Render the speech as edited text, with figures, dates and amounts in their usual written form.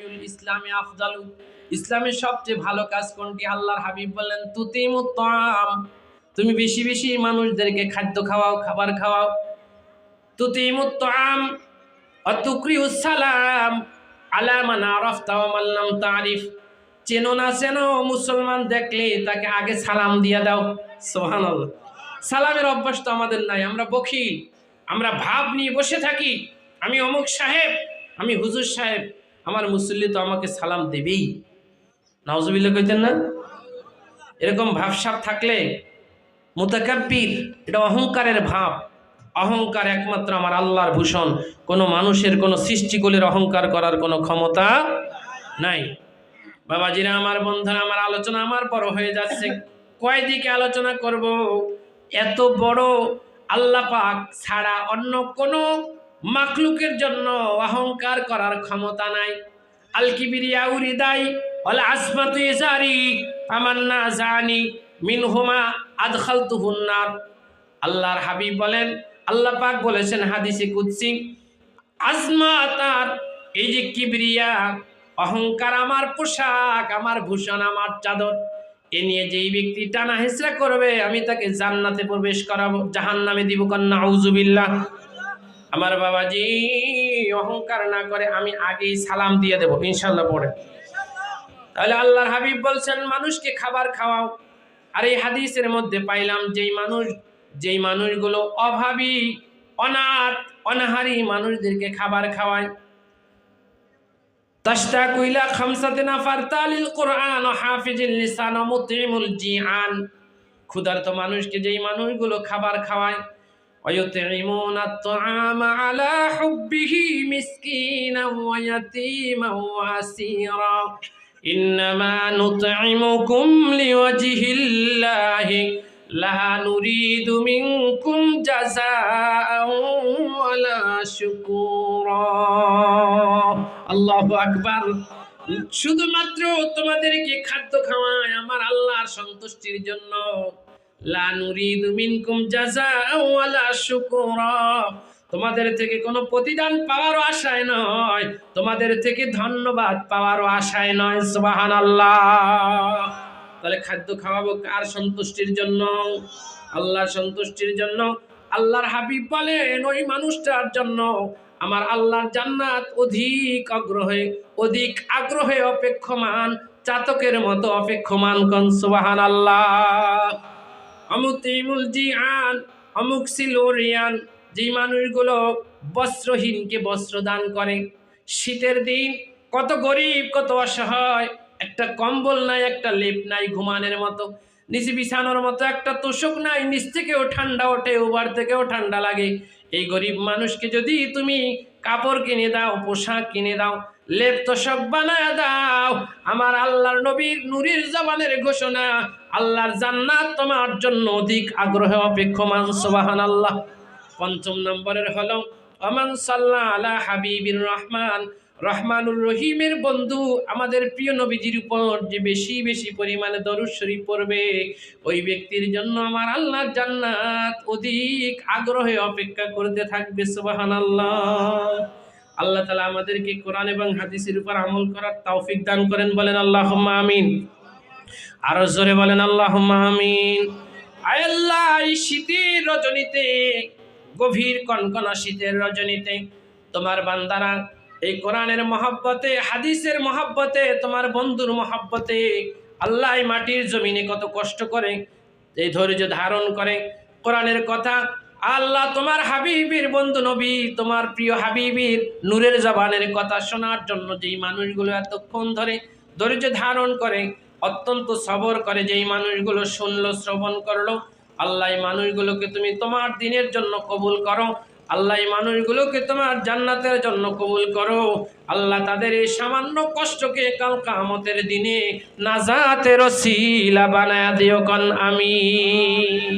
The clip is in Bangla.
আইয়ুল ইসলামি আফদালু, ইসলামের সবচেয়ে ভালো কাজ কোনটি? আল্লাহর হাবিব বললেন তুতিমুত তাআম, তুমি বেশি বেশি মানুষদেরকে খাদ্য খাওয়াও, খাবার খাওয়াও। তুতিমুত তাআম ওয়া তুকরিউস সালাম আলা মান আরাফতা ওয়া মান লাম তারিফ, চেনো না চেনো মুসলমান দেখলে তাকে আগে সালাম দিয়ে দাও। সুবহানাল্লাহ। সালামের অভ্যাস তো আমাদের নাই, আমরা বখিল, আমরা ভাব নিয়ে বসে থাকি আমি অমুক সাহেব, আমি হুজুর সাহেব, আমার মুসল্লি তো আমাকে সালাম দেবেই। নাউজুবিল্লাহ কইতেন না? এরকম ভাবসাব থাকলে মুতাকাব্বির, এটা অহংকারের ভাব। অহংকার একমাত্র আমার আল্লাহর ভূষণ, কোনো মানুষের কোনো সৃষ্টিকুলের অহংকার করার কোনো ক্ষমতা নাই। বাবাজিরা আমার, বন্ধুরা আমার, আলোচনা আমার বড় হয়ে যাচ্ছে, কয় দিকে আলোচনা করব? এত বড় আল্লাহ পাক ছাড়া অন্য কোনো মাখলুকের জন্য অহংকার করার ক্ষমতা নাই। আল কিবরিয়া উরিদাই ওয়াল আসমাতু ইজারি ফামান্না জানি মিনহুমা আদখালতুহুন নার। আল্লাহর হাবিব বলেন, আল্লাহ পাক বলেছেন হাদিসে কুদসি, আজমাত আর এই যে কিবরিয়া, অহংকার আমার পোশাক, আমার ভূষণ, আমার চাদর, এ নিয়ে যেই ব্যক্তি টানা হেঁচড়া করবে আমি তাকে জান্নাতে প্রবেশ করাবো, জাহান্নামে দিব। কন্যা আউযুবিল্লাহ। আমার বাবাজি অহংকার না করে আমি আগেই সালাম দিয়ে দেব ইনশাআল্লাহ পড়ে। তাহলে আল্লাহর হাবিব বলছেন মানুষকে খাবার খাওয়াও। আর এই হাদিসের মধ্যে পাইলাম যেই মানুষগুলো অভাবী, অনাথ, অনাহারী মানুষদেরকে খাবার খাওয়ায়। তাশতাকু ইলা খামসাতি নাফার তালিল কুরআন ওয়া হাফিজিল লিসান ওয়া মুতঈমুল জিআন, ক্ষুধার্ত মানুষকে যেই মানুষগুলো খাবার খাওয়ায়। ويطعمون الطعام على حبه مسكينا ويتيما واسيرا إنما نطعمكم لوجه الله لا نريد منكم جزاء ولا شكورا الله أكبر। শুধুমাত্র তোমাদেরকে খাদ্য খাওয়ায় আমার আল্লাহর সন্তুষ্টির জন্য। লা নুরিদু মিনকুম জাযাআ ওয়ালা শুকুরা, তোমাদের থেকে কোনো প্রতিদান পাওয়ারও আশায় নয়, তোমাদের থেকে ধন্যবাদ পাওয়ারও আশায় নয়। সুবহানাল্লাহ। তাহলে খাদ্য খাওয়াবো কার সন্তুষ্টির জন্য? আল্লাহর সন্তুষ্টির জন্য। আল্লাহর হাবিব বলেন ওই মানুষটার জন্য আমার আল্লাহর জান্নাত অধিক আগ্রহে অপেক্ষমান, চাতকের মতো অপেক্ষমান। কোন সুবহানাল্লাহ। আমুতিমুল জিআন আমুকসিলোরিয়ান, যে মানুষগুলো বস্ত্রহীনকে বস্ত্র দান করে। শীতের দিন কত গরিব, কত অসহায়, একটা কম্বল নাই, একটা লেপ নাই ঘুমানোর মতো, নিচে বিছানোর মতো একটা তোষক নাই, নিচ থেকেও ঠান্ডা ওঠে, উপর থেকেও ঠান্ডা লাগে। এই গরিব মানুষকে যদি তুমি কাপড় কিনে দাও, পোশাক কিনে দাও, লেপ তোষক বানায় দাও, আমার আল্লাহর নবীর নূরের জবানের ঘোষণা, আল্লাহর জান্নাত তোমার জন্য অধিক আগ্রহে অপেক্ষমান। সুবহানাল্লাহ। পঞ্চম নম্বরের হলো আমান সাল্লা আলা হাবিবির রহমান, রহমানুর রহিমের বন্ধু আমাদের প্রিয় নবীজির উপর যে বেশি বেশি পরিমাণে দরুদ শরীফ পড়বে, ওই ব্যক্তির জন্য আমার আল্লাহর জান্নাত অধিক আগ্রহে অপেক্ষা করতে থাকবে। সুবহানাল্লাহ। আল্লাহ তাআলা আমাদেরকে কোরআন এবং হাদিসের উপর আমল করার তৌফিক দান করেন। বলেন আল্লাহুম্মা আমিন। আরো জোরে বলেন আল্লাহুম্মা আমিন। আয় আল্লাহ, এই শীতের রজনীতে, গভীর কনকনা শীতের রজনীতে তোমার বান্দারা এই কোরআনের মহব্বতে, হাদিসের মহব্বতে, তোমার বন্ধুর মহব্বতে আল্লাহ মাটির জমিনে কত কষ্ট করে, এই ধৈর্য ধারণ করে কোরআনের কথা, আল্লাহ তোমার হাবিবের বন্ধু নবী, তোমার প্রিয় হাবিবের নূরের জবানের কথা শোনার জন্য যেই মানুষগুলো এতক্ষণ ধরে ধৈর্য ধারণ করে, অত্যন্ত সবর করে, যেই মানুষগুলো শুনলো, শ্রবণ করলো, আল্লাহ এই মানুষগুলোকে তুমি তোমার দিনের জন্য কবুল করো। আল্লাহ এই মানুষগুলোকে তোমার জান্নাতের জন্য কবুল করো। আল্লাহ তাদের এই সামান্য কষ্টকে কাল কিয়ামতের দিনে নাজাতের ওসিলা বানায়া দিও। কোন আমিন।